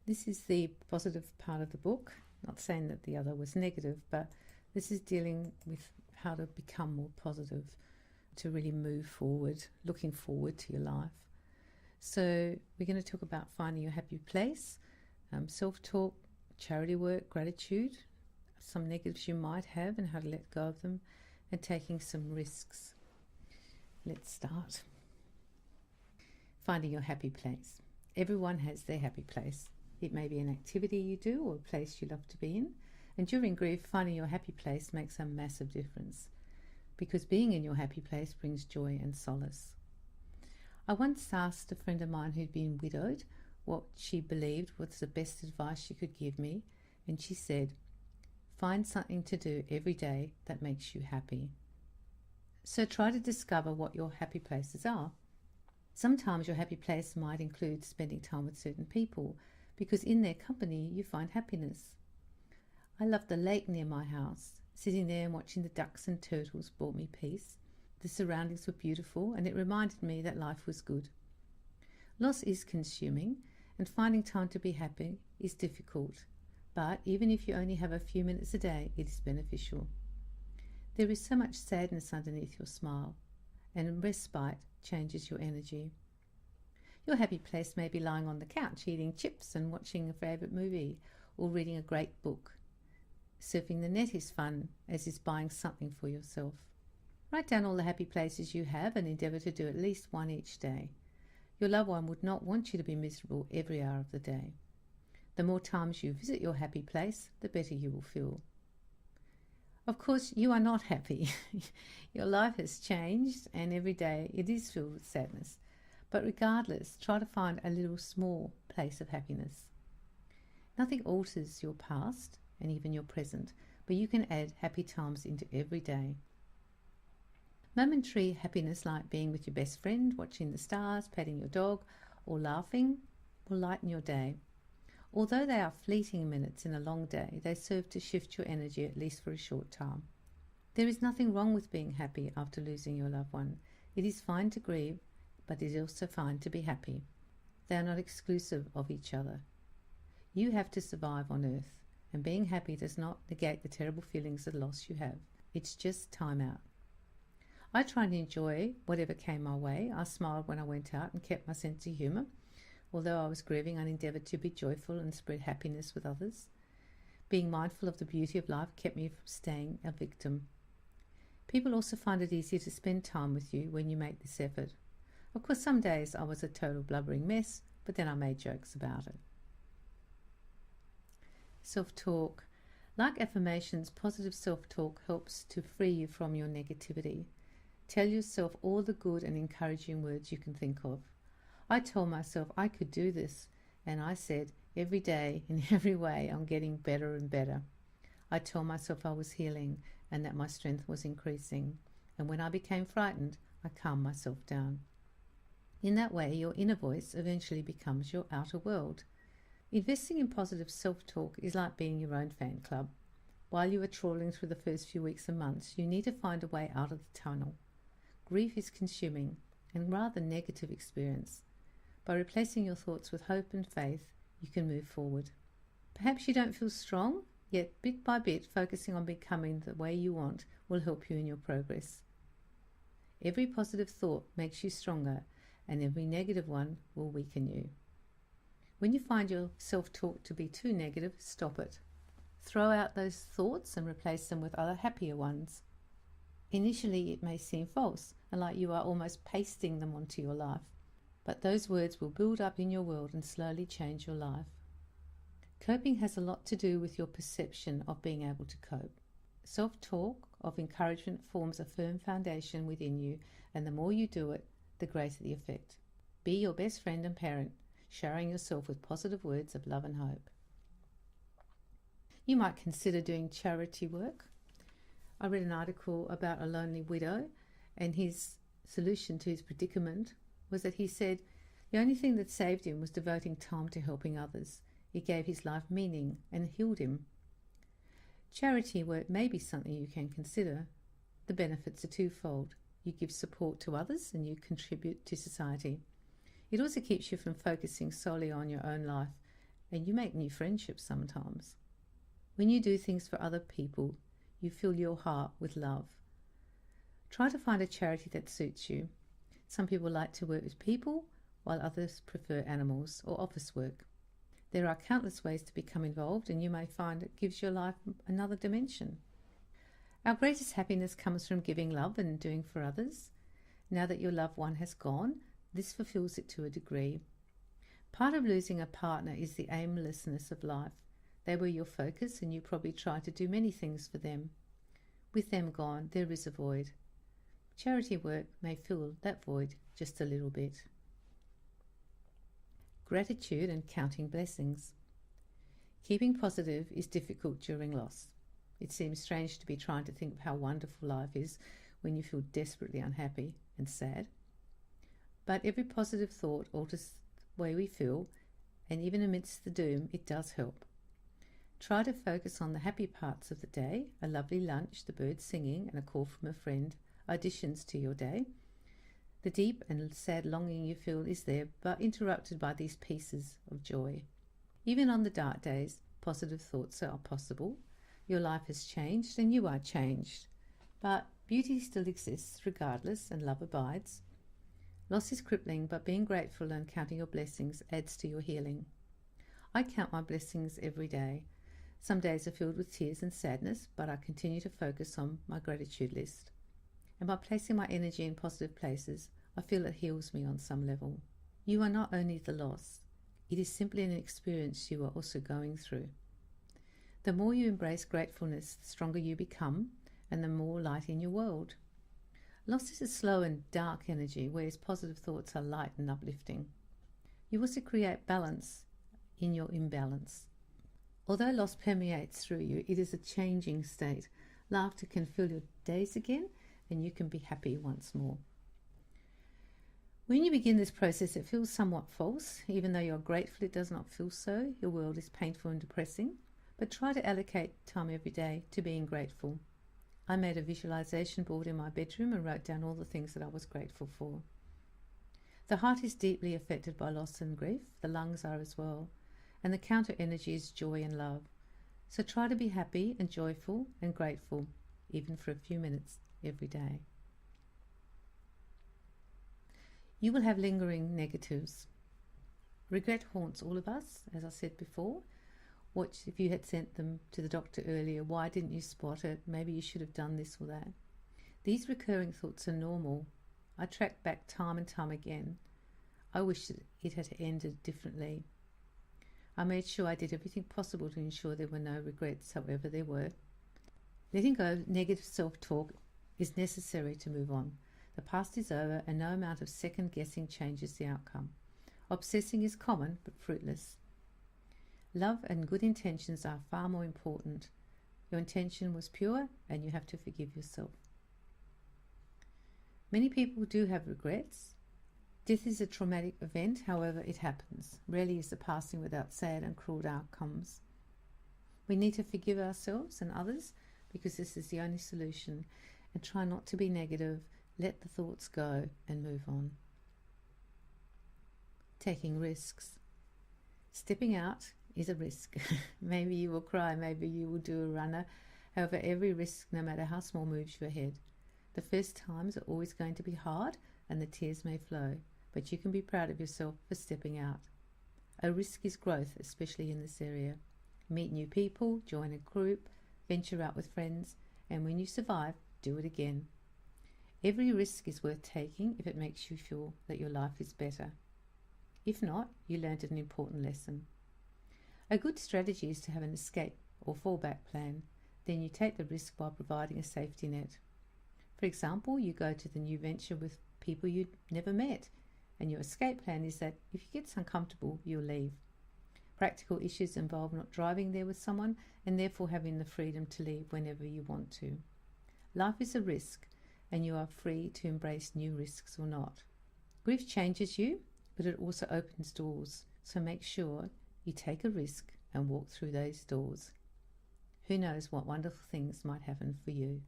This is the positive part of the book. Not saying that the other was negative, but this is dealing with how to become more positive, to really move forward, looking forward to your life. So we're going to talk about finding your happy place, self-talk, charity work, gratitude, some negatives you might have and how to let go of them, and taking some risks. Let's start. Finding your happy place. Everyone has their happy place. It may be an activity you do or a place you love to be in. And during grief, finding your happy place makes a massive difference, because being in your happy place brings joy and solace. I once asked a friend of mine who'd been widowed what she believed was the best advice she could give me, and she said, "Find something to do every day that makes you happy." So try to discover what your happy places are. Sometimes your happy place might include spending time with certain people, because in their company you find happiness. I love the lake near my house. Sitting there and watching the ducks and turtles brought me peace. The surroundings were beautiful, and it reminded me that life was good. Loss is consuming, and finding time to be happy is difficult, but even if you only have a few minutes a day, it is beneficial. There is so much sadness underneath your smile, and respite changes your energy. Your happy place may be lying on the couch eating chips and watching a favourite movie, or reading a great book. Surfing the net is fun, as is buying something for yourself. Write down all the happy places you have and endeavour to do at least one each day. Your loved one would not want you to be miserable every hour of the day. The more times you visit your happy place, the better you will feel. Of course, you are not happy. Your life has changed, and every day it is filled with sadness. But regardless, try to find a little small place of happiness. Nothing alters your past and even your present, but you can add happy times into every day. Momentary happiness, like being with your best friend, watching the stars, petting your dog, or laughing, will lighten your day. Although they are fleeting minutes in a long day, they serve to shift your energy, at least for a short time. There is nothing wrong with being happy after losing your loved one. It is fine to grieve, but it is also fine to be happy. They are not exclusive of each other. You have to survive on earth, and being happy does not negate the terrible feelings of loss you have. It's just time out. I try and enjoy whatever came my way. I smiled when I went out and kept my sense of humour. Although I was grieving, I endeavoured to be joyful and spread happiness with others. Being mindful of the beauty of life kept me from staying a victim. People also find it easier to spend time with you when you make this effort. Of course, some days I was a total blubbering mess, but then I made jokes about it. Self-talk. Like affirmations, positive self-talk helps to free you from your negativity. Tell yourself all the good and encouraging words you can think of. I told myself I could do this, and I said, every day, in every way, I'm getting better and better. I told myself I was healing and that my strength was increasing, and when I became frightened, I calmed myself down. In that way, your inner voice eventually becomes your outer world. Investing in positive self-talk is like being your own fan club. While you are trawling through the first few weeks and months, you need to find a way out of the tunnel. Grief is consuming and rather negative experience. By replacing your thoughts with hope and faith, you can move forward. Perhaps you don't feel strong, yet bit by bit, focusing on becoming the way you want will help you in your progress. Every positive thought makes you stronger, and every negative one will weaken you. When you find your self-talk to be too negative, stop it. Throw out those thoughts and replace them with other happier ones. Initially, it may seem false and like you are almost pasting them onto your life, but those words will build up in your world and slowly change your life. Coping has a lot to do with your perception of being able to cope. Self-talk of encouragement forms a firm foundation within you, and the more you do it, the greater the effect. Be your best friend and parent, showering yourself with positive words of love and hope. You might consider doing charity work. I read an article about a lonely widow, and his solution to his predicament was that he said the only thing that saved him was devoting time to helping others. It gave his life meaning and healed him. Charity work may be something you can consider. The benefits are twofold. You give support to others and you contribute to society. It also keeps you from focusing solely on your own life and you make new friendships sometimes. When you do things for other people, you fill your heart with love. Try to find a charity that suits you. Some people like to work with people, while others prefer animals or office work. There are countless ways to become involved, and you may find it gives your life another dimension. Our greatest happiness comes from giving love and doing for others. Now that your loved one has gone, this fulfills it to a degree. Part of losing a partner is the aimlessness of life. They were your focus, and you probably tried to do many things for them. With them gone, there is a void. Charity work may fill that void just a little bit. Gratitude and counting blessings. Keeping positive is difficult during loss. It seems strange to be trying to think of how wonderful life is when you feel desperately unhappy and sad. But every positive thought alters the way we feel, and even amidst the doom, it does help. Try to focus on the happy parts of the day, a lovely lunch, the birds singing, and a call from a friend, additions to your day. The deep and sad longing you feel is there, but interrupted by these pieces of joy. Even on the dark days, positive thoughts are possible. Your life has changed and you are changed. But beauty still exists regardless, and love abides. Loss is crippling, but being grateful and counting your blessings adds to your healing. I count my blessings every day. Some days are filled with tears and sadness, but I continue to focus on my gratitude list. And by placing my energy in positive places, I feel it heals me on some level. You are not only the loss, it is simply an experience you are also going through. The more you embrace gratefulness, the stronger you become, and the more light in your world. Loss is a slow and dark energy, whereas positive thoughts are light and uplifting. You also create balance in your imbalance. Although loss permeates through you, it is a changing state. Laughter can fill your days again, and you can be happy once more. When you begin this process, it feels somewhat false. Even though you're grateful, it does not feel so. Your world is painful and depressing. But try to allocate time every day to being grateful. I made a visualization board in my bedroom and wrote down all the things that I was grateful for. The heart is deeply affected by loss and grief. The lungs are as well. And the counter energy is joy and love. So try to be happy and joyful and grateful, even for a few minutes every day. You will have lingering negatives. Regret haunts all of us, as I said before. What if you had sent them to the doctor earlier? Why didn't you spot it? Maybe you should have done this or that. These recurring thoughts are normal. I track back time and time again. I wish that it had ended differently. I made sure I did everything possible to ensure there were no regrets, however there were. Letting go of negative self-talk is necessary to move on. The past is over, and no amount of second-guessing changes the outcome. Obsessing is common, but fruitless. Love and good intentions are far more important. Your intention was pure, and you have to forgive yourself. Many people do have regrets. Death is a traumatic event, however it happens. Rarely is the passing without sad and cruel outcomes. We need to forgive ourselves and others, because this is the only solution, and try not to be negative. Let the thoughts go and move on. Taking risks. Stepping out is a risk. Maybe you will cry, maybe you will do a runner. However, every risk, no matter how small, moves you ahead. The first times are always going to be hard and the tears may flow, but you can be proud of yourself for stepping out. A risk is growth, especially in this area. Meet new people, join a group, venture out with friends, and when you survive, do it again. Every risk is worth taking if it makes you feel that your life is better. If not, you learned an important lesson. A good strategy is to have an escape or fallback plan. Then you take the risk while providing a safety net. For example, you go to the new venture with people you'd never met, and your escape plan is that if you get uncomfortable, you'll leave. Practical issues involve not driving there with someone and therefore having the freedom to leave whenever you want to. Life is a risk, and you are free to embrace new risks or not. Grief changes you, but it also opens doors, so make sure you take a risk and walk through those doors. Who knows what wonderful things might happen for you.